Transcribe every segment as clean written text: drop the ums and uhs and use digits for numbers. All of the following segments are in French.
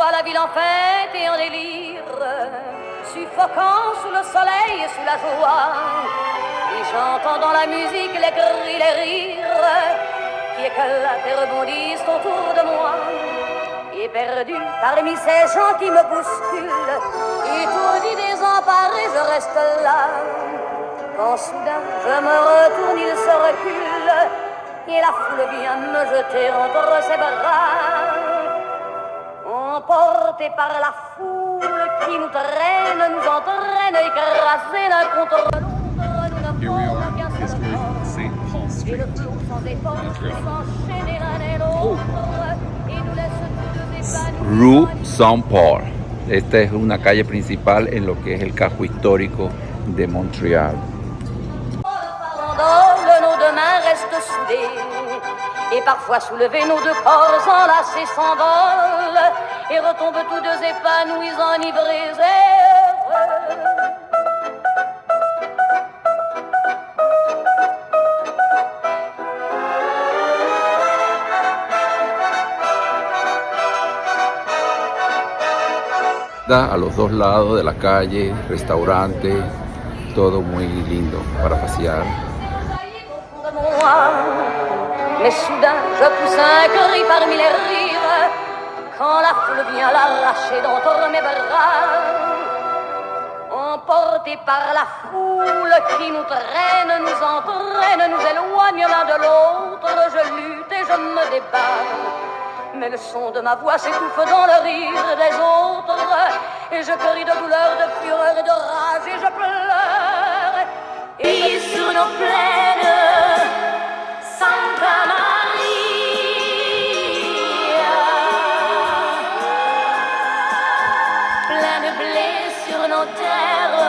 vois la ville en fête et en délire, suffocant sous le soleil et sous la joie. Et j'entends dans la musique les cris, les rires qui éclatent et rebondissent autour de moi. Et perdu parmi ces gens qui me bousculent, étourdi, désemparé, je reste là. Quand soudain je me retourne, il se recule, et la foule vient me jeter entre ses bras. Emportés par la foule qui nous traîne, nous entraîne, écrasés l'un contre l'autre, nous ne pouvons bien s'entendre. Et le flot sans effort s'enchaîner l'un et l'autre, et nous laisse tous deux épanouis. Rue Saint-Paul. Esta es una calle principal en lo que es el casco histórico de Montréal. Nos deux mains restent soudées, et parfois soulevés, nos deux corps enlacés s'envolent, et retombent tous deux épanouis, enivrés et heureux. A los dos lados de la calle, restaurantes, todo muy lindo para pasear. Mais soudain, je pousse un cri parmi les rires, quand la foule vient l'arracher d'entre mes bras. Emportés par la foule qui nous traîne, nous entraîne, nous éloigne l'un de l'autre, je lutte et je me débat. Mais le son de ma voix s'étouffe dans le rire des autres, et je crie de douleur, de fureur et de rage, et je pleure. Et sur nos plaines, Santa Maria, plein de blé sur nos terres,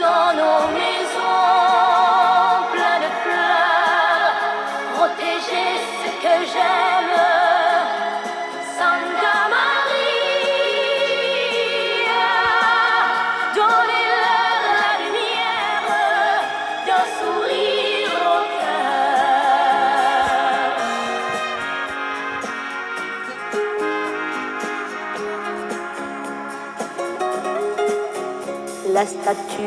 dans nos maisons, plein de fleurs, protéger ce que j'aime. Santa Maria, donnez-leur la lumière d'un sourire au cœur. La statue.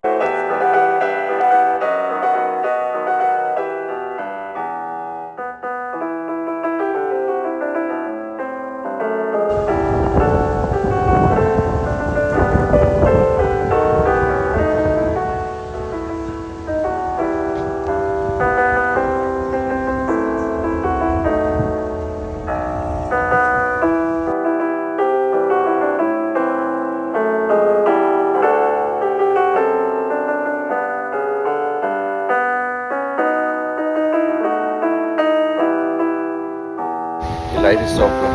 El aire sopla,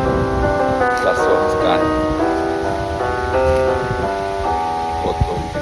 las hojas caen. Otoño.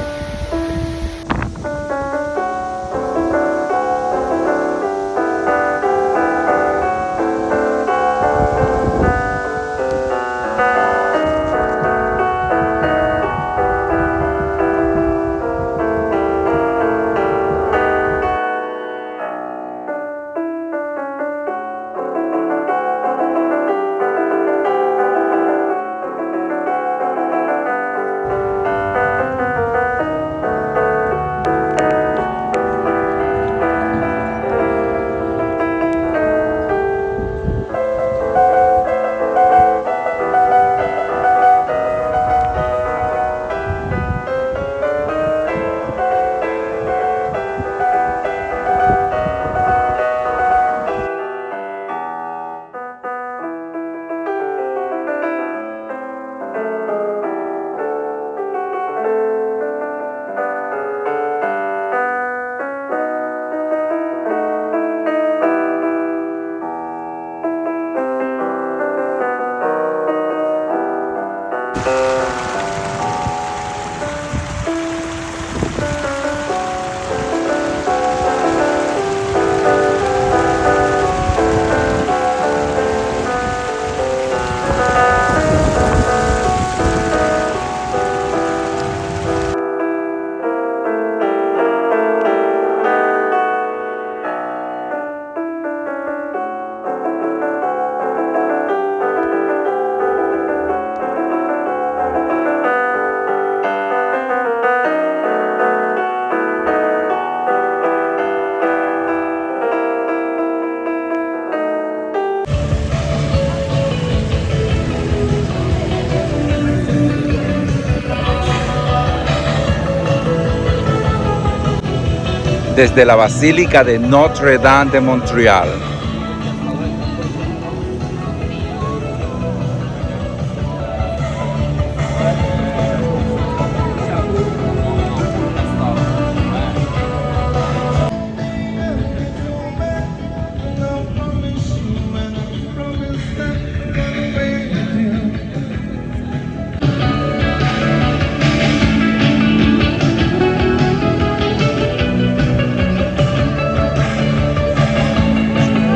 desde la Basílica de Notre Dame de Montreal.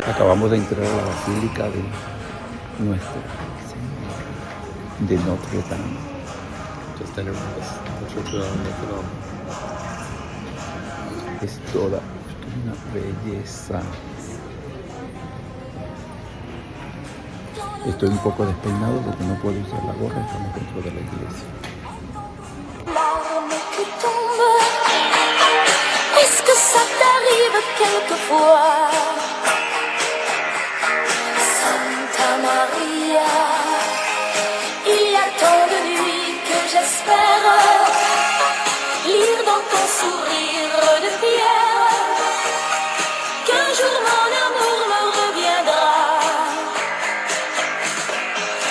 Acabamos de entrar a la Basílica de Nuestra Señora de Notre Dame. Just entered Notre Dame. Es toda una belleza. Estoy un poco despeinado porque no puedo usar la gorra, estamos dentro de la iglesia. Larmes qui tombent, est-ce que ça t'arrive quelquefois? Santa Maria, il y a tant de nuits que j'espère lire dans ton sourire de pierre qu'un jour mon amour me reviendra.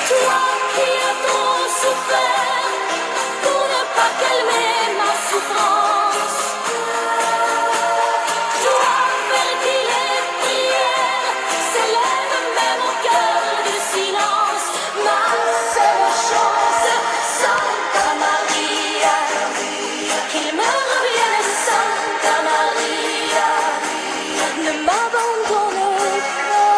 Toi qui as trop souffert pour ne pas calmer ma souffrance, toi vers qui les prières s'élèvent même au cœur du silence, ma seule chance, Santa Maria, qu'il me revienne, Santa Maria, ne m'abandonne pas.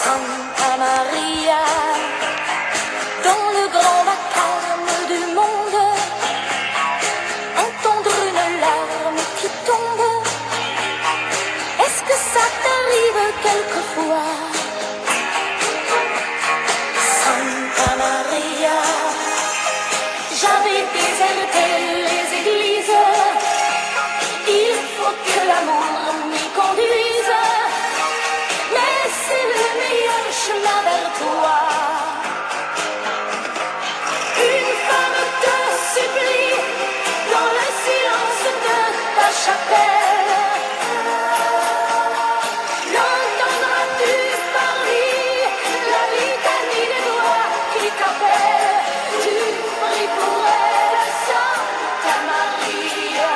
Santa Maria, dans le grand vacarme du monde, entendre une larme qui tombe, est-ce que ça t'arrive quelquefois? Santa Maria, j'avais déserté les églises, il faut que l'amour m'y conduise, mais c'est le meilleur chemin vers toi. Une femme te supplie dans le silence de ta chapelle. L'entendras-tu parler la litanie des doigts qui t'appellent? Tu pries pour elle, Santa Maria.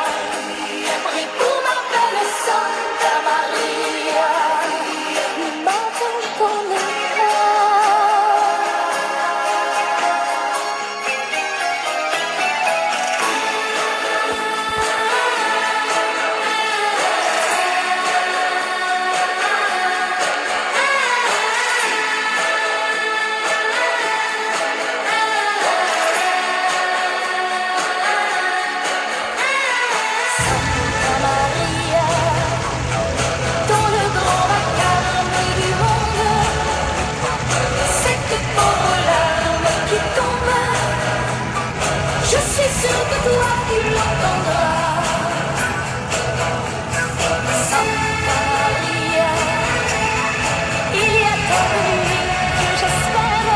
Prie pour ma belle Santa Maria. Ne m'abandonne pas. Santa Maria, dans le grand vacarme du monde, cette pauvre larme qui tombe, je suis sûre que toi tu l'entendras. Santa Maria, il y a tant de nuits que j'espère.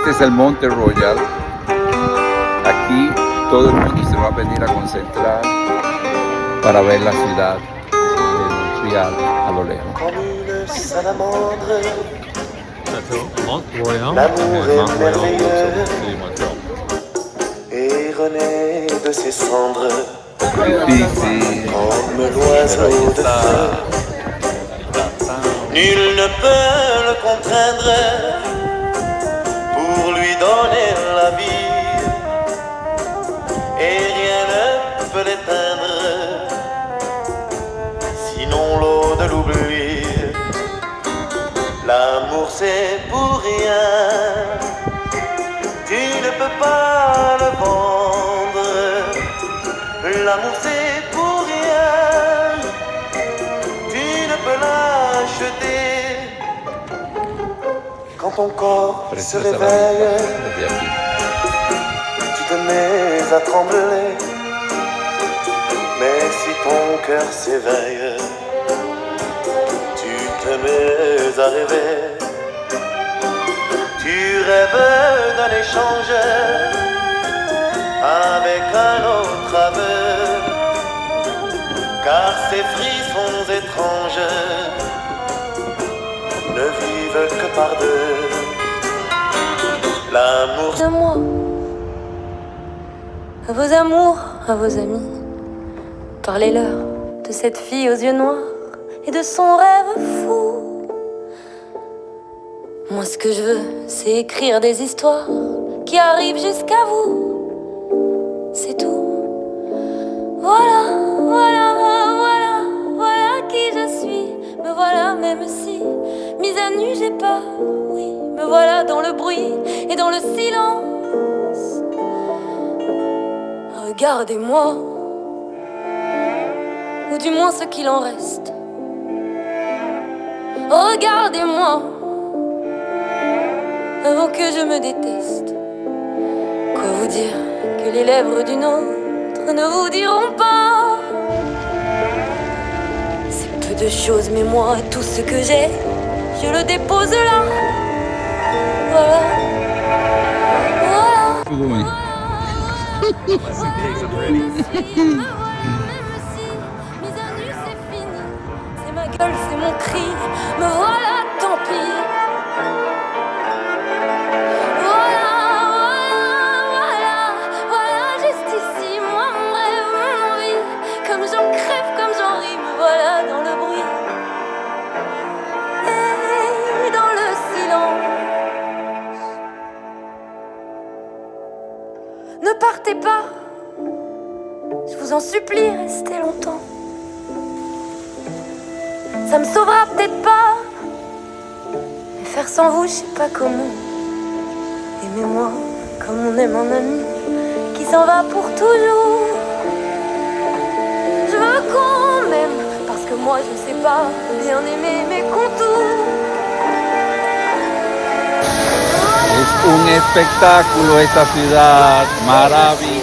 Este es el Monte Royal. Aquí todo el mundo se va a venir a concentrar para ver la ciudad de Montréal a lo lejos. Comme une salamandre, Mount Royal. L'amour est Mount Royal merveilleux. also city Montreal. et renaît de ses cendres, Difícil, comme pero l'oiseau ahí de está. feu. Nul ne peut le contraindre pour lui donner la vie, et rien ne peut l'éteindre, sinon l'eau de l'oubli. L'amour c'est pour rien, tu ne peux l'acheter. Quand ton corps se Preciosa la réveille, vista desde aquí. tu te mets à trembler. Mais si ton cœur s'éveille, tu te mets à rêver. Tu rêves d'un échange avec un autre aveu, car ces frissons étranges ne vivent que par deux. L'amour De moi, à vos amours, à vos amis, parlez-leur de cette fille aux yeux noirs et de son rêve fou. Moi, ce que je veux, c'est écrire des histoires qui arrivent jusqu'à vous. C'est tout. Voilà, voilà, voilà, voilà qui je suis. Me voilà, même si, mise à nu, j'ai peur. Oui, me voilà dans le bruit et dans le silence. Regardez-moi, ou du moins ce qu'il en reste. Regardez-moi, avant que je me déteste. Quoi vous dire que les lèvres d'une autre ne vous diront pas? C'est peu de choses, mais moi, tout ce que j'ai, je le dépose là. Voilà. Voilà. Uy. Mise à nu, c'est fini. C'est ma gueule, c'est mon cri. Me voilà, tant pis. Voilà, voilà, voilà, voilà, juste ici, moi, mon rêve, mon envie. Comme j'en crève, comme j'en ris, me voilà dans le bruit. Et dans le silence. Ne partez pas. Je vous en supplie, restez longtemps. Ça me sauvera peut-être pas, mais faire sans vous, je sais pas comment. Aimez-moi comme on aime un ami qui s'en va pour toujours. Je veux qu'on m'aime, parce que moi je sais pas bien aimer mes contours. Es un espectáculo esta ciudad, maravillosa.